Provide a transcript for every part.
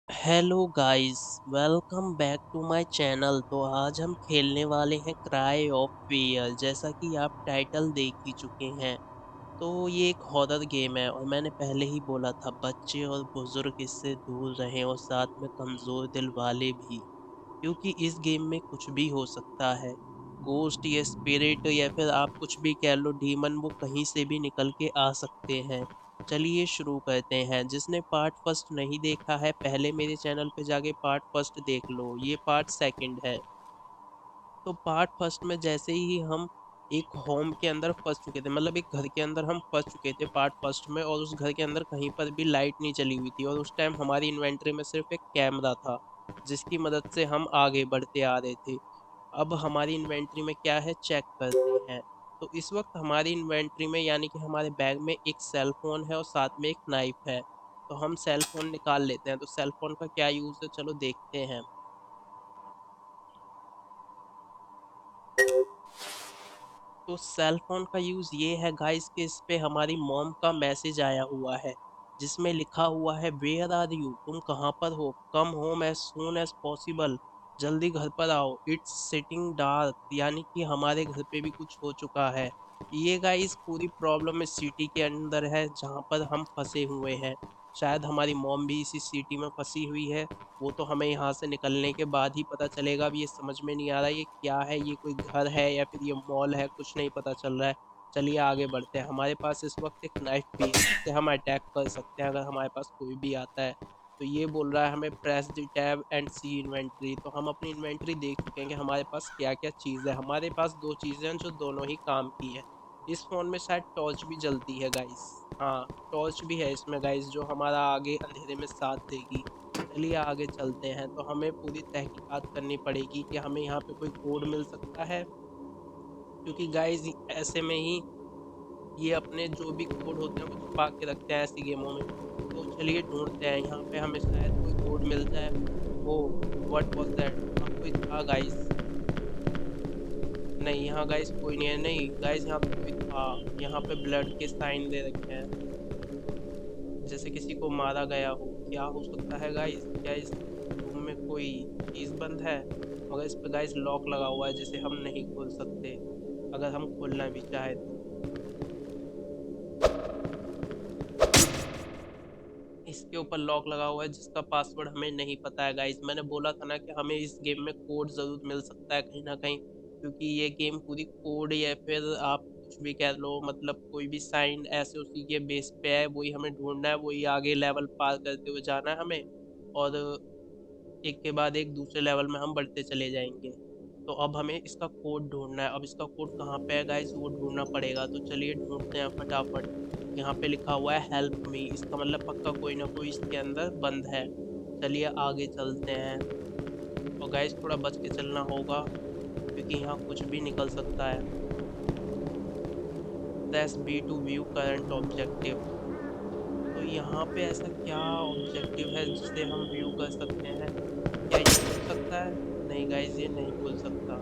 Hello guys, welcome back to my channel. तो आज हम खेलने वाले हैं क्राई ऑफ फियर। जैसा कि आप टाइटल देख ही चुके हैं, तो ये एक हॉरर गेम है और मैंने पहले ही बोला था बच्चे और बुजुर्ग इससे दूर रहें और साथ में कमज़ोर दिल वाले भी, क्योंकि इस गेम में कुछ भी हो सकता है। गोस्ट या स्पिरिट या फिर आप कुछ भी कह लो डीमन, वो कहीं से भी निकल के आ सकते हैं। चलिए शुरू करते हैं। जिसने पार्ट फर्स्ट नहीं देखा है, पहले मेरे चैनल पे जाके पार्ट फर्स्ट देख लो, ये पार्ट सेकंड है। तो पार्ट फर्स्ट में जैसे ही हम एक होम के अंदर फंस चुके थे, मतलब एक घर के अंदर हम फंस चुके थे पार्ट फर्स्ट में, और उस घर के अंदर कहीं पर भी लाइट नहीं चली हुई थी और उस टाइम हमारी इन्वेंट्री में सिर्फ एक कैमरा था जिसकी मदद से हम आगे बढ़ते आ रहे थे। अब हमारी इन्वेंट्री में क्या है, चेक करते हैं। तो इस वक्त हमारी इन्वेंट्री में यानी कि हमारे बैग में एक सेल फोन है और साथ में एक नाइफ है। तो हम सेल फोन निकाल लेते हैं। तो सेल फोन का क्या यूज़ है, चलो देखते हैं। तो सेल फोन का यूज़ ये है गाइस कि इस पे हमारी मॉम का मैसेज आया हुआ है जिसमें लिखा हुआ है, वेयर आर यू, तुम कहाँ पर हो, come home as soon as possible, जल्दी घर पर आओ, इट्स सिटिंग डार्क, यानी कि हमारे घर पे भी कुछ हो चुका है। ये गाइस पूरी प्रॉब्लम इस सिटी के अंदर है जहाँ पर हम फंसे हुए हैं। शायद हमारी मॉम भी इसी सिटी में फंसी हुई है। वो तो हमें यहाँ से निकलने के बाद ही पता चलेगा। अब ये समझ में नहीं आ रहा ये क्या है, ये कोई घर है या फिर ये मॉल है, कुछ नहीं पता चल रहा है। चलिए आगे बढ़ते हैं। हमारे पास इस वक्त एक नाइफ भी है जिससे हम अटैक कर सकते हैं अगर हमारे पास कोई भी आता है। तो ये बोल रहा है हमें press the tab and see inventory. तो हम अपनी इन्वेंट्री देख चुके हैं कि हमारे पास क्या क्या चीज़ है। हमारे पास दो चीज़ें हैं जो दोनों ही काम की हैं। इस फ़ोन में शायद टॉर्च भी जलती है गाइस। हाँ, टॉर्च भी है इसमें गाइस, जो हमारा आगे अंधेरे में साथ देगी। चलिए आगे चलते हैं। तो हमें पूरी तहकीकात करनी पड़ेगी कि हमें यहाँ पे कोई कोड मिल सकता है, क्योंकि गाइस ऐसे में ही ये अपने जो भी कोड होते हैं वो छुपा के रखते हैं ऐसी गेमों में। तो चलिए ढूंढते हैं, यहाँ पे हमें शायद कोई कोड मिल जाए। ओ, व्हाट वाज दैट, यहाँ कोई था गाइस? नहीं, यहाँ गाइस कोई नहीं है। नहीं गाइस, यहाँ पे कोई था। यहाँ पे ब्लड के साइन दे रखे हैं जैसे किसी को मारा गया हो। क्या हो सकता है गाइस? क्या इस रूम में कोई चीज़ बंद है? मगर इस पे गाइस लॉक लगा हुआ है जिसे हम नहीं खोल सकते अगर हम खोलना भी चाहे तो। इसके ऊपर लॉक लगा हुआ है जिसका पासवर्ड हमें नहीं पता है गाइस। मैंने बोला था ना कि हमें इस गेम में कोड ज़रूर मिल सकता है कहीं ना कहीं, क्योंकि ये गेम पूरी कोड या फिर आप कुछ भी कह लो, मतलब कोई भी साइन ऐसे उसी के बेस पे है, वही हमें ढूंढना है, वही आगे लेवल पार करते हुए जाना है हमें। और एक के बाद एक दूसरे लेवल में हम बढ़ते चले जाएंगे। तो अब हमें इसका कोड ढूंढना है। अब इसका कोड कहाँ पे है गाइस, वो ढूंढना पड़ेगा। तो चलिए ढूंढते हैं फटाफट। यहाँ पे लिखा हुआ है हेल्प मी, इसका मतलब पक्का कोई ना कोई इसके अंदर बंद है। चलिए आगे चलते हैं। और गाइस थोड़ा बच के चलना होगा क्योंकि यहाँ कुछ भी निकल सकता है। Press B to view current objective. तो यहाँ पे ऐसा क्या ऑब्जेक्टिव है जिसे हम व्यू कर सकते हैं? क्या ये खुल सकता है? नहीं गाइस, ये नहीं खुल सकता।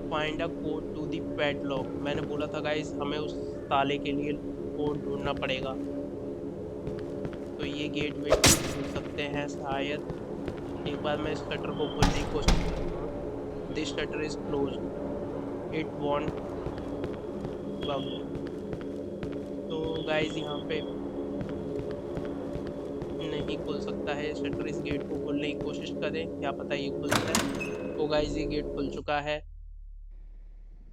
Find a code to the padlock. मैंने बोला था गाइस हमें उस ताले के लिए कोड ढूंढना पड़ेगा। तो ये गेट वेट भी खुल सकते हैं शायद। एक बार मैं इस शटर को खोलने की कोशिश करता हूँ। This shutter is close, it won't bug. तो गाइस यहाँ पे नहीं खुल सकता है शटर। इस गेट को खोलने की कोशिश करें, क्या पता ये खुल जाए। तो गाइस ये गेट खुल चुका है।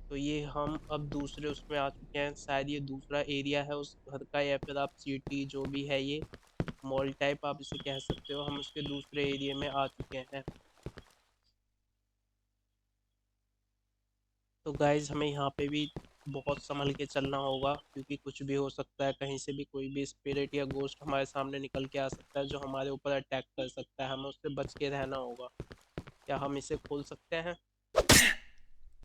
तो ये हम अब दूसरे उसमें आ चुके हैं। शायद ये दूसरा एरिया है उस घर का, या फिर आप सिटी जो भी है, ये मॉल टाइप आप इसे कह सकते हो। हम उसके दूसरे एरिया में आ चुके हैं। तो गाइज हमें यहाँ पे भी बहुत संभल के चलना होगा क्योंकि कुछ भी हो सकता है। कहीं से भी कोई भी स्पिरिट या गोस्ट हमारे सामने निकल के आ सकता है जो हमारे ऊपर अटैक कर सकता है। हमें उससे बच के रहना होगा। क्या हम इसे खोल सकते हैं?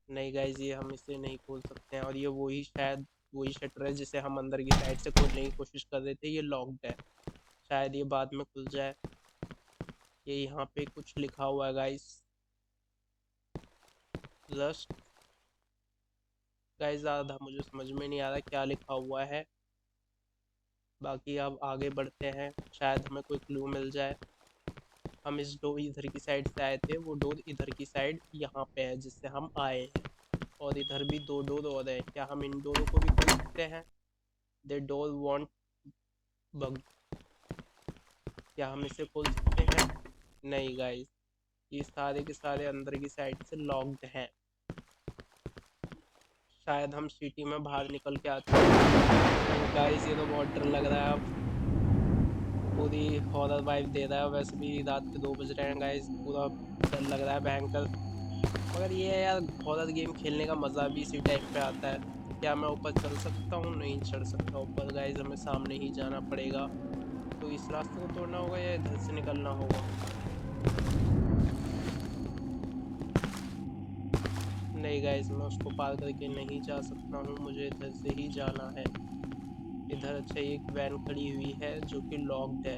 नहीं गाइज, ये हम इसे नहीं खोल सकते हैं। और ये वही शायद वही शटर है जिसे हम अंदर की साइड से खोलने की कोशिश कर रहे थे। ये लॉक्ड है, शायद ये बाद में खुल जाए। ये यहाँ पे कुछ लिखा हुआ है गाइस, जस्ट। गाइस ज़्यादा मुझे समझ में नहीं आ रहा क्या लिखा हुआ है। बाकी अब आगे बढ़ते हैं, शायद हमें कोई क्लू मिल जाए। हम इस डोर इधर की साइड से आए थे, वो डोर इधर की साइड यहाँ पे है जिससे हम आए हैं। और इधर भी दो डोर और है, क्या हम इन डोरों को भी खोल सकते हैं? दे डोर वॉन्ट बग, क्या हम इसे खोल सकते हैं? नहीं गाइस, ये सारे के सारे अंदर की साइड से लॉक्ड हैं। शायद हम सिटी में बाहर निकल के आ चुके हैं। गाइस ये तो बहुत डर लग रहा है अब, पूरी हॉरर वाइब दे रहा है। वैसे भी रात के 2 बज रहे हैं गाइस, पूरा डर लग रहा है भयंकर। मगर ये है यार, हॉरर गेम खेलने का मज़ा भी इसी टाइम पे आता है। क्या मैं ऊपर चढ़ सकता हूँ? नहीं चढ़ सकता ऊपर गाइस, हमें सामने ही जाना पड़ेगा। तो इस रास्ते को तोड़ना होगा या इधर से निकलना होगा? नहीं गाइस, मैं उसको पार करके नहीं जा सकता हूँ, मुझे इधर से ही जाना है। इधर अच्छा एक वैन खड़ी हुई है जो कि लॉक्ड है।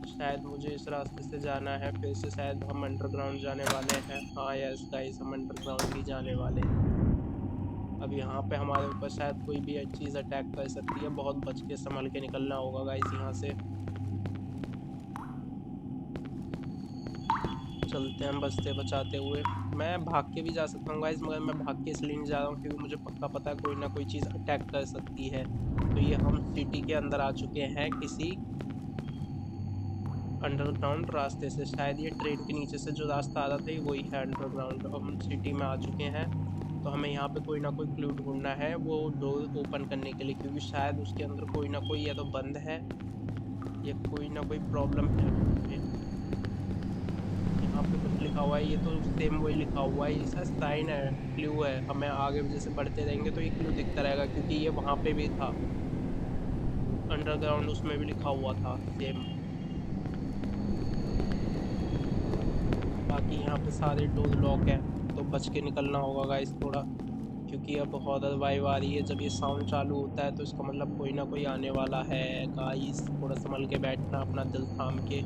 शायद मुझे इस रास्ते से जाना है, फिर से शायद हम अंडरग्राउंड जाने वाले हैं। हाँ यस गाइस, हम अंडरग्राउंड ही जाने वाले हैं। अब यहाँ पे हमारे ऊपर शायद कोई भी चीज़ अटैक कर सकती है, बहुत बच के संभल के निकलना होगा गाइस यहाँ से। चलते हैं बचते बचाते हुए। मैं भाग के भी जा सकता हूँ गाइस, मगर मैं भाग के इसलिए नहीं जा रहा हूँ क्योंकि मुझे पक्का पता है कोई ना कोई चीज़ अटैक कर सकती है। तो ये हम सिटी के अंदर आ चुके हैं किसी अंडरग्राउंड रास्ते से। शायद ये ट्रेन के नीचे से जो रास्ता आ रहा था ये वही है अंडरग्राउंड। अब हम सिटी में आ चुके हैं, तो हमें यहाँ पे कोई ना कोई क्लू ढूंढना है वो डोर ओपन करने के लिए, क्योंकि शायद उसके अंदर कोई ना कोई या तो बंद है या कोई ना कोई प्रॉब्लम है वहाँ पे। यहाँ पे कुछ लिखा हुआ है, ये तो सेम वही लिखा हुआ है, ये शायद साइन है, क्लू है। हमें आगे जैसे बढ़ते रहेंगे तो ये क्लू दिखता रहेगा, क्योंकि ये वहाँ पे भी था अंडरग्राउंड, उसमें भी लिखा हुआ था सेम। बाकी यहाँ पे सारे डोर लॉक है, तो बच के निकलना होगा गाइस थोड़ा, क्योंकि अब हॉरर वाइब आ रही है। जब ये साउंड चालू होता है तो इसका मतलब कोई ना कोई आने वाला है गाइस। थोड़ा संभल के बैठना, अपना दिल थाम के।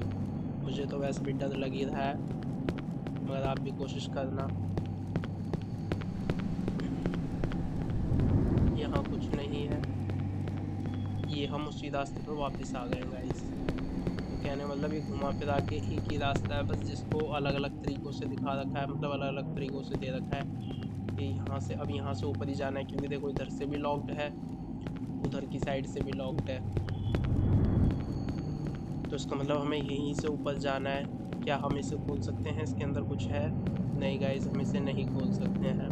मुझे तो वैसे भी डर लग ही रहा है, मगर आप भी कोशिश करना। यहाँ कुछ नहीं है, ये हम उसी रास्ते पर वापस आ गए गाइस। तो कहने मतलब ये घुमा फिरा के एक ही रास्ता है बस, जिसको अलग अलग तरीक़ों से दिखा रखा है, मतलब अलग अलग तरीक़ों से दे रखा है कि यहाँ से अब यहाँ से ऊपर ही जाना है, क्योंकि देखो इधर से भी लॉक्ड है, उधर की साइड से भी लॉक्ड है। तो इसका मतलब हमें यहीं से ऊपर जाना है। क्या हम इसे खोल सकते हैं? इसके अंदर कुछ है? नहीं गाइस, हम इसे नहीं खोल सकते हैं।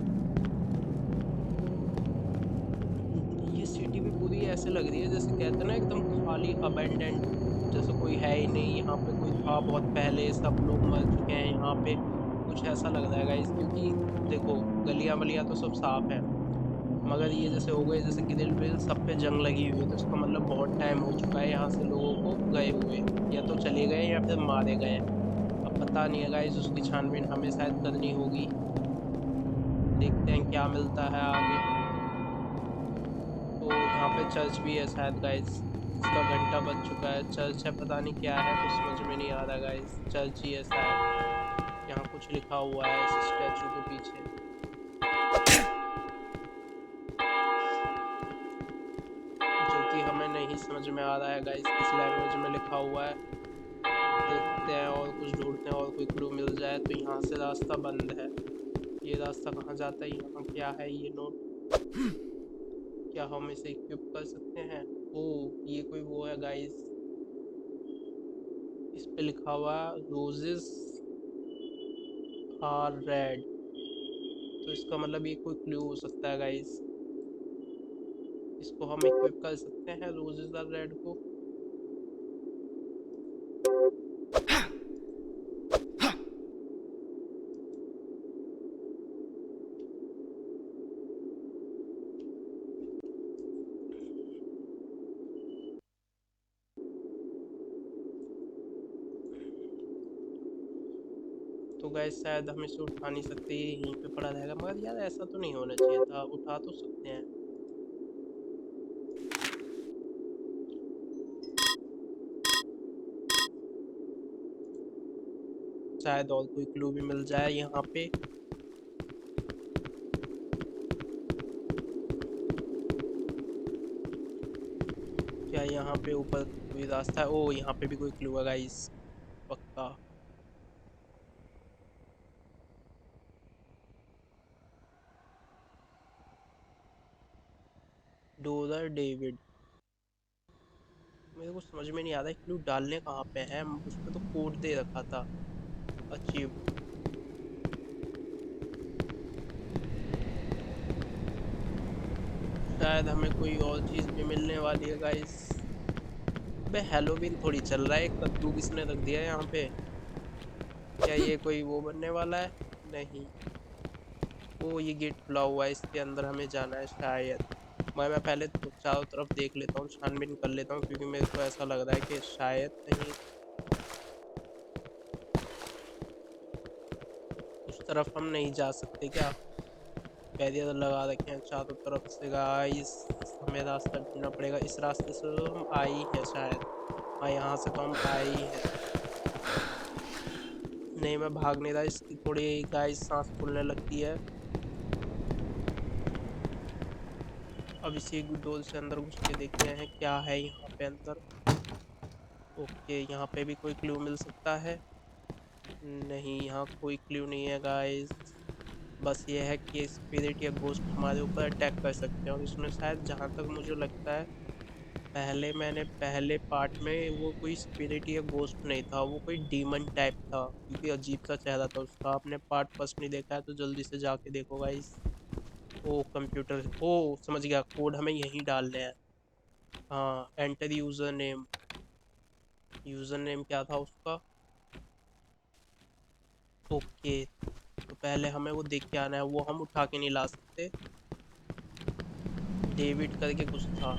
ये सिटी भी पूरी ऐसे लग रही है जैसे कहते हैं ना, एकदम खाली अबेंडेंट, जैसे कोई है ही नहीं। यहाँ पे कोई था बहुत पहले, सब लोग मर चुके हैं यहाँ पे, कुछ ऐसा लग रहा है गाइस। क्योंकि देखो गलियां वलियां तो सब साफ है, मगर ये जैसे हो गए, जैसे ग्रिल विल सब पे जंग लगी हुई है, तो इसका मतलब बहुत टाइम हो चुका है यहाँ से लोगों को गए हुए, या तो चले गए या फिर मारे गए। अब पता नहीं है गाइस, उसकी छानबीन हमें शायद करनी होगी। देखते हैं क्या मिलता है आगे। तो यहाँ पे चर्च भी है शायद गाइस, इसका घंटा बज चुका है। चर्च है, पता नहीं क्या है, कुछ समझ में नहीं आ रहा गाइस। चर्च ही है शायद। यहाँ कुछ लिखा हुआ है इस स्टैचू के पीछे, जो कि हमें नहीं समझ में आ रहा है गाइस, किस लैंग्वेज में लिखा हुआ है। देखते हैं और कुछ ढूंढते हैं, और कोई क्लू मिल जाए। तो यहाँ से रास्ता बंद है, ये रास्ता कहाँ जाता है? यहाँ क्या है ये नोट? क्या हम इसे इक्विप कर सकते हैं? ओ, ये कोई वो है गाइस, इस पे लिखा हुआ रोजेस आर रेड। तो इसका मतलब ये कोई क्लू हो सकता है गाइस, इसको हम इक्विप कर सकते हैं रोजेस आर रेड को। तो गाइस शायद हम इसे उठा नहीं सकते, ये यहीं पे पड़ा रहेगा। मगर यार ऐसा तो नहीं होना चाहिए था, उठा तो सकते हैं। शायद और कोई क्लू भी मिल जाए यहाँ पे। क्या यहाँ पे ऊपर कोई रास्ता है? ओ, यहाँ पे भी कोई क्लू है गाइस, पक्का। डोदर डेविड। मेरे को समझ में नहीं आ रहा क्लू डालने कहाँ पे है, उस पे तो कोड दे रखा था। अचीव। शायद हमें कोई और चीज भी मिलने वाली है गाइस। अबे हेलोवीन थोड़ी चल रहा है, एक कद्दू किसने रख दिया यहाँ पे? क्या ये कोई वो बनने वाला है? नहीं। ओ ये गेट खुला हुआ है, इसके अंदर हमें जाना है शायद। मैं पहले तो चारों तरफ देख लेता हूँ, छानबीन कर लेता हूँ, क्योंकि मेरे को ऐसा लग रहा है कि शायद कहीं उस तरफ हम नहीं जा सकते क्या? बैरियर लगा रखे हैं चारों तरफ से गाइस। हमें रास्ता ढूंढना पड़ेगा, इस रास्ते से तो हम आए ही हैं शायद। हाँ यहाँ से तो हम आए ही हैं। नहीं मैं भाग नहीं रहा, इसकी थोड़ी गाइस सांस फूलने लगती है। अब इसी डोर से अंदर घुस के देखते हैं क्या है यहाँ पे अंदर। ओके यहाँ पे भी कोई क्लू मिल सकता है? नहीं यहाँ कोई क्लू नहीं है गाइस। बस ये है कि स्पिरिट या घोस्ट हमारे ऊपर अटैक कर सकते हैं, और इसमें शायद जहाँ तक मुझे लगता है मैंने पहले पार्ट में वो कोई स्पिरिट या घोस्ट नहीं था, वो कोई डीमन टाइप था, क्योंकि अजीब सा चेहरा था उसका। आपने पार्ट फर्स्ट नहीं देखा है तो जल्दी से जाके देखो गाइस। ओ कंप्यूटर, ओ समझ गया, कोड हमें यहीं डालने हैं। हाँ enter user name. User name क्या था उसका? ओके तो पहले हमें वो देख के आना है, वो हम उठा के नहीं ला सकते। डेविड करके कुछ था।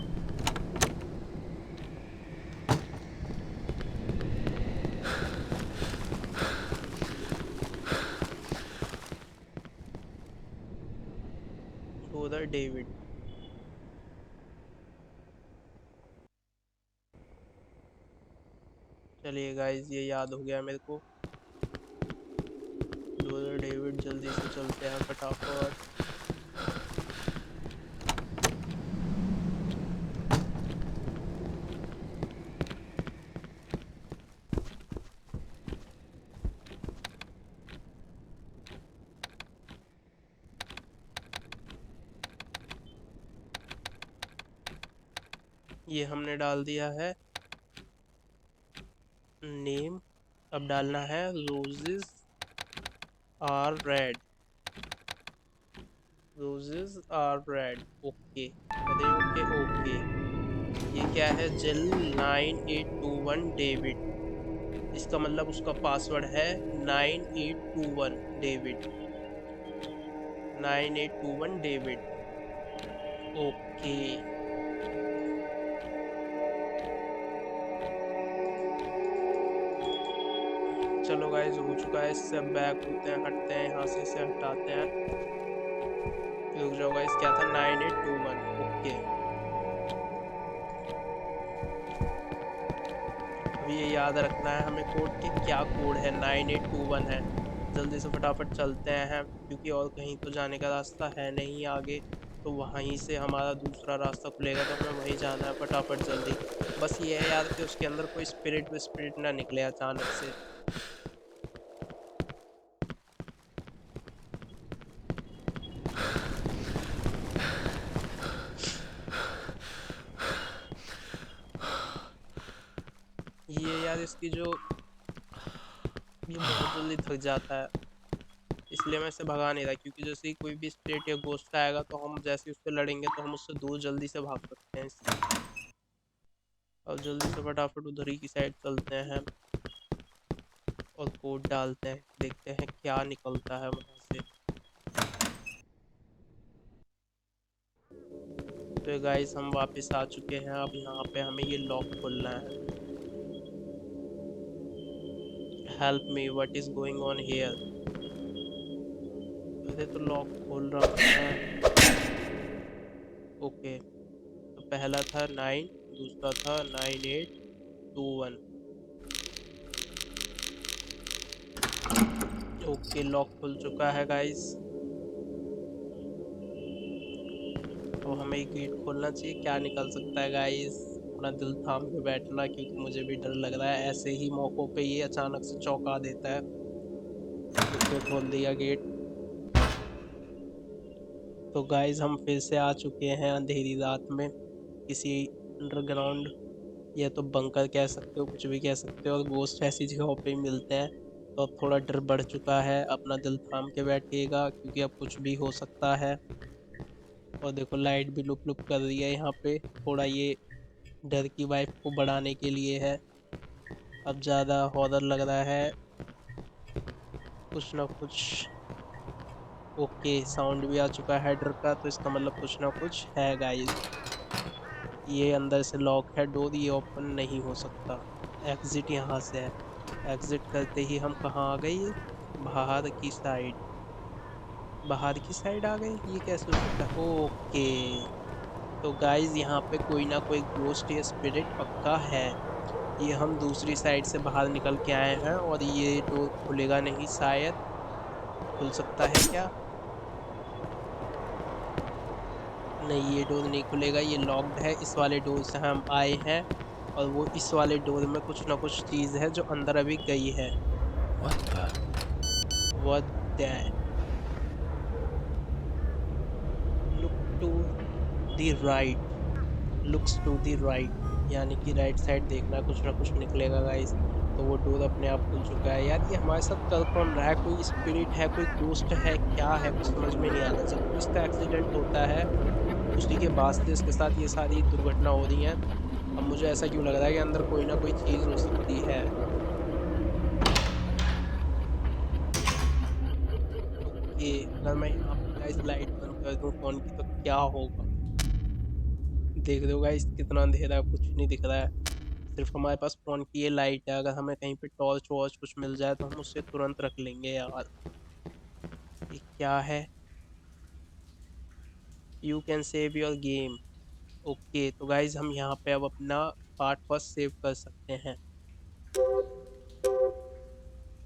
डोदर डेविड। चलिए गाइस ये याद हो गया मेरे को। डोदर डेविड, जल्दी से चलते हैं फटाफट। ये हमने डाल दिया है नेम। अब डालना है roses are red. Roses are red. Okay अरे ओके ओके। ये क्या है? Jail 9821 David. इसका मतलब उसका पासवर्ड है 9821 डेविड। 9821 डेविड। ओके चलो गाइस हो चुका है, इससे बैक होते हैं, हटते हैं यहाँ से, इसे हटाते हैं। रुक जाओ गाइस, क्या था? 9821। ओके अब ये याद रखना है हमें कोड के, क्या कोड है? 9821 है। जल्दी से फटाफट चलते हैं, क्योंकि और कहीं तो जाने का रास्ता है नहीं आगे। तो वहीं से हमारा दूसरा रास्ता खुलेगा, तो हमें वहीं जाना है फटाफट जल्दी। बस ये है यार कि उसके अंदर कोई स्पिरिट विस्पिरिट ना निकले अचानक से। ये यार इसकी जो, ये बहुत जल्दी थक जाता है, इसलिए मैं इसे भगा नहीं रहा, क्योंकि जैसे ही कोई भी स्पिरिट या घोस्ट आएगा तो हम जैसे ही उससे लड़ेंगे तो हम उससे दूर जल्दी से भाग सकते हैं इससे। और जल्दी से फटाफट उधर ही की साइड चलते हैं और कोड डालते हैं, देखते हैं क्या निकलता है वहां से। तो गाइस हम वापस आ चुके हैं, अब यहाँ पे हमें ये लॉक खोलना है। Help me, what is going on here? अरे तो लॉक खोल रहा है। ओके तो पहला था 9, दूसरा था 9821। ओके लॉक खुल चुका है गाइस। तो हमें एक गेट खोलना चाहिए, क्या निकल सकता है गाइस? अपना दिल थाम के बैठना, क्योंकि मुझे भी डर लग रहा है, ऐसे ही मौकों पे ये अचानक से चौंका देता है। उसने खोल दिया गेट। तो गाइस हम फिर से आ चुके हैं अंधेरी रात में किसी अंडरग्राउंड, या तो बंकर कह सकते हो, कुछ भी कह सकते हो, और गोश्त ऐसी जगहों पे ही मिलते हैं। तो अब थोड़ा डर बढ़ चुका है, अपना दिल थाम के बैठिएगा क्योंकि अब कुछ भी हो सकता है। और देखो लाइट भी लुप लुप कर रही है यहाँ पे, थोड़ा ये डर की वाइब को बढ़ाने के लिए है। अब ज़्यादा हॉरर लग रहा है, कुछ ना कुछ। ओके, साउंड भी आ चुका है डर का, तो इसका मतलब कुछ ना कुछ है गाइस। ये अंदर से लॉक है डोर, ये ओपन नहीं हो सकता। एग्जिट यहाँ से है। एग्जिट करते ही हम कहाँ आ गए? बाहर की साइड। बाहर की साइड आ गए, ये कैसे हो सकता है? ओके। तो गाइस यहाँ पे कोई ना कोई गोस्ट या स्पिरिट पक्का है। ये हम दूसरी साइड से बाहर निकल के आए हैं और ये डोर खुलेगा नहीं शायद। खुल सकता है क्या? नहीं, ये डोर नहीं खुलेगा, ये लॉक्ड है। इस वाले डोर से हम आए हैं और वो इस वाले डोर में कुछ ना कुछ चीज़ है जो अंदर अभी गई है। What the? What that? Look to the right. Looks to the right, यानी कि राइट साइड देखना, कुछ ना कुछ निकलेगा गाइस। तो वो डोर अपने आप खुल चुका है। यार ये हमारे साथ कर कौन रहा है? कोई स्पिरिट है, कोई गोस्ट है, क्या है? कुछ समझ में नहीं आ रहा। जब भी इसका एक्सीडेंट होता है उसी के बाद से इसके साथ ये सारी दुर्घटना हो रही हैं। अब मुझे ऐसा क्यों लग रहा है कि अंदर कोई ना कोई चीज़ हो सकती है। ओके, अगर मैं यहाँ पे गाइस लाइट बंद कर दूँ फ़ोन की तो क्या होगा? देख रहे हो गाइस कितना अंधेरा है, कुछ नहीं दिख रहा है। सिर्फ हमारे पास फ़ोन की ये लाइट है। अगर हमें कहीं पे टॉर्च वॉर्च कुछ मिल जाए तो हम उससे तुरंत रख लेंगे यार। ये क्या है? You can save your game. Okay, तो गाइज हम यहाँ पे अब अपना पार्ट फर्स्ट सेव कर सकते हैं।